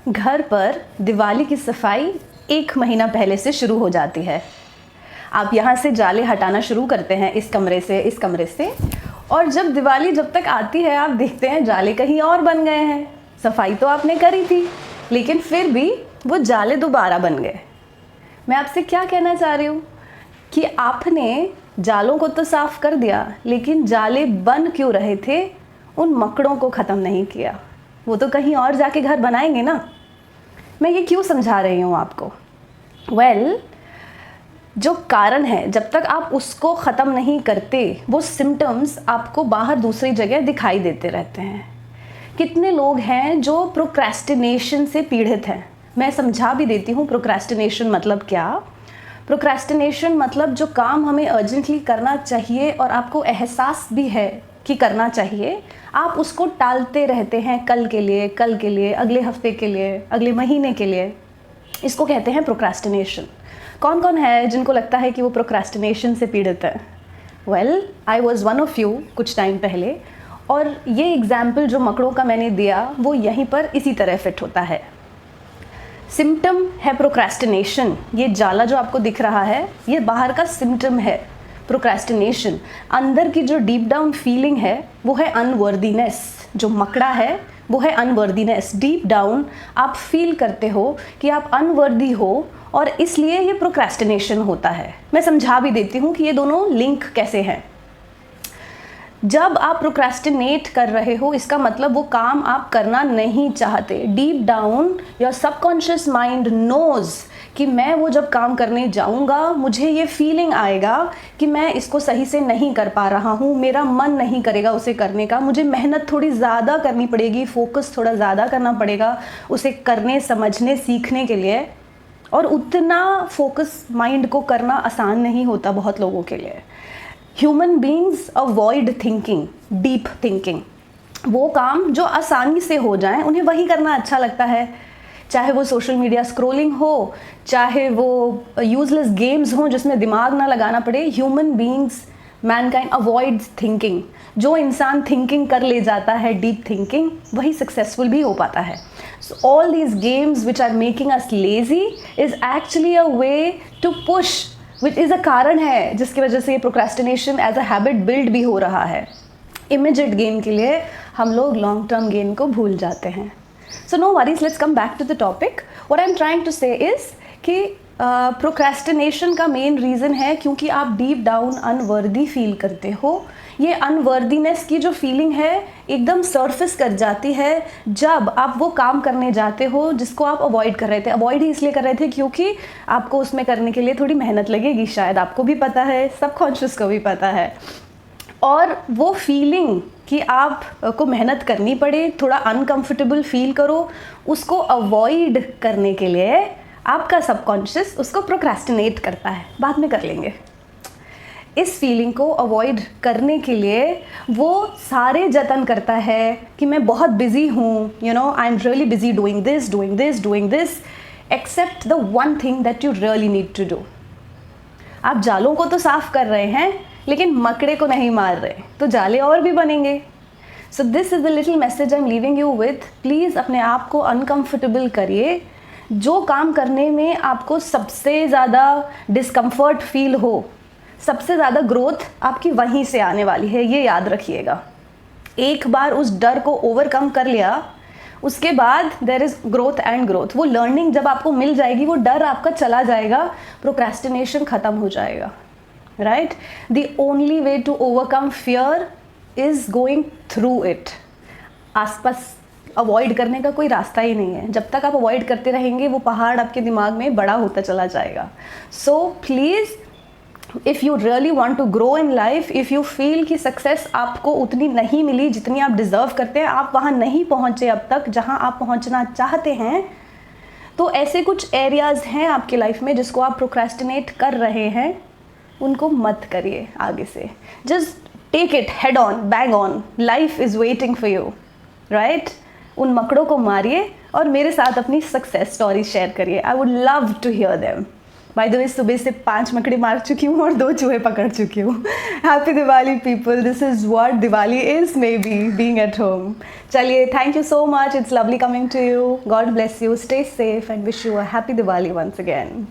घर पर दिवाली की सफाई 1 महीना पहले से शुरू हो जाती है। आप यहाँ से जाले हटाना शुरू करते हैं, इस कमरे से, और जब तक आती है आप देखते हैं जाले कहीं और बन गए हैं। सफाई तो आपने करी थी, लेकिन फिर भी वो जाले दोबारा बन गए। मैं आपसे क्या कहना चाह रही हूँ कि आपने जालों को तो साफ़ कर दिया, लेकिन जाले बन क्यों रहे थे, उन मकड़ों को ख़त्म नहीं किया। वो तो कहीं और जाके घर बनाएंगे ना। मैं ये क्यों समझा रही हूँ आपको? जो कारण है, जब तक आप उसको ख़त्म नहीं करते, वो सिम्टम्स आपको बाहर दूसरी जगह दिखाई देते रहते हैं। कितने लोग हैं जो प्रोक्रेस्टिनेशन से पीड़ित हैं? मैं समझा भी देती हूँ प्रोक्रेस्टिनेशन मतलब क्या। प्रोक्रेस्टिनेशन मतलब जो काम हमें अर्जेंटली करना चाहिए और आपको एहसास भी है कि करना चाहिए, आप उसको टालते रहते हैं, कल के लिए, अगले हफ्ते के लिए, अगले महीने के लिए। इसको कहते हैं प्रोक्रेस्टिनेशन। कौन कौन है जिनको लगता है कि वो प्रोक्रेस्टिनेशन से पीड़ित है? I was one of you कुछ टाइम पहले, और ये एग्जाम्पल जो मकड़ों का मैंने दिया वो यहीं पर इसी तरह फिट होता है। सिम्टम है प्रोक्रेस्टिनेशन। ये जाला जो आपको दिख रहा है, ये बाहर का सिम्टम है प्रोक्रेस्टिनेशन। अंदर की जो डीप डाउन फीलिंग है वो है अनवर्दीनेस। जो मकड़ा है वो है अनवर्दीनेस। डीप डाउन आप फील करते हो कि आप अनवर्दी हो, और इसलिए ये प्रोक्रेस्टिनेशन होता है। मैं समझा भी देती हूँ कि ये दोनों लिंक कैसे हैं। जब आप प्रोक्रेस्टिनेट कर रहे हो, इसका मतलब वो काम आप करना नहीं चाहते। Deep down your subconscious mind knows कि मैं वो जब काम करने जाऊंगा, मुझे ये फीलिंग आएगा कि मैं इसको सही से नहीं कर पा रहा हूँ, मेरा मन नहीं करेगा उसे करने का, मुझे मेहनत थोड़ी ज़्यादा करनी पड़ेगी, फोकस थोड़ा ज़्यादा करना पड़ेगा उसे करने, समझने, सीखने के लिए। और उतना फोकस माइंड को करना आसान नहीं होता बहुत लोगों के लिए। Human beings avoid thinking, deep thinking. वो काम जो आसानी से हो जाएं, उन्हें वही करना अच्छा लगता है। चाहे वो सोशल मीडिया स्क्रोलिंग हो, चाहे वो यूजलेस गेम्स हों जिसमें दिमाग ना लगाना पड़े। Human beings, Mankind avoids thinking. जो इंसान थिंकिंग कर ले जाता है, डीप थिंकिंग, वही सक्सेसफुल भी हो पाता है। So all these games which are making us lazy is actually a way to push, which is a कारण है जिसकी वजह से ये procrastination as a habit build भी हो रहा है। इमीडिएट गेन के लिए हम लोग लॉन्ग टर्म गेन को भूल जाते हैं। So no worries, let's come back to the topic. What I am trying to say is कि प्रोक्रेस्टिनेशन का मेन रीज़न है क्योंकि आप डीप डाउन अनवर्दी फील करते हो। ये अनवर्दीनेस की जो फीलिंग है एकदम सरफेस कर जाती है जब आप वो काम करने जाते हो जिसको आप अवॉइड कर रहे थे। अवॉइड ही इसलिए कर रहे थे क्योंकि आपको उसमें करने के लिए थोड़ी मेहनत लगेगी, शायद आपको भी पता है, सबकॉन्शियस को भी पता है। और वो फीलिंग कि आप को मेहनत करनी पड़े, थोड़ा अनकंफर्टेबल फील करो, उसको अवॉइड करने के लिए आपका सबकॉन्शियस उसको प्रोक्रेस्टिनेट करता है, बाद में कर लेंगे। इस फीलिंग को अवॉइड करने के लिए वो सारे जतन करता है कि मैं बहुत बिजी हूँ, I am really busy doing this, except the one thing that you really need to do. आप जालों को तो साफ कर रहे हैं, लेकिन मकड़े को नहीं मार रहे, तो जाले और भी बनेंगे। So this is the little message I am leaving you with. Please अपने आप को अनकंफर्टेबल करिए। जो काम करने में आपको सबसे ज़्यादा डिस्कम्फर्ट फील हो, सबसे ज़्यादा ग्रोथ आपकी वहीं से आने वाली है, ये याद रखिएगा। एक बार उस डर को ओवरकम कर लिया, उसके बाद there is growth and growth. वो लर्निंग जब आपको मिल जाएगी, वो डर आपका चला जाएगा, प्रोक्रेस्टिनेशन ख़त्म हो जाएगा, right? The only way to overcome fear is going through it. आसपास अवॉइड करने का कोई रास्ता ही नहीं है। जब तक आप अवॉइड करते रहेंगे, वो पहाड़ आपके दिमाग में बड़ा होता चला जाएगा। So please, if you really want to grow in life, if you feel कि सक्सेस आपको उतनी नहीं मिली जितनी आप डिज़र्व करते हैं, आप वहाँ नहीं पहुँचे अब तक जहाँ आप पहुँचना चाहते हैं, तो ऐसे कुछ एरियाज़ हैं आपके लाइफ में जिसको आप प्रोक्रेस्टिनेट कर रहे हैं, उनको मत करिए आगे से। Just take it head on, bag on, life is waiting for you, right? उन मकड़ों को मारिए और मेरे साथ अपनी सक्सेस स्टोरी शेयर करिए। I would love to hear them. By the way सुबह से 5 मकड़ी मार चुकी हूँ और 2 चूहे पकड़ चुकी हूँ. Happy Diwali people, this is what Diwali is, maybe being at home. चलिए, thank you so much, it's lovely coming to you. God bless you, stay safe and wish you a happy Diwali once again.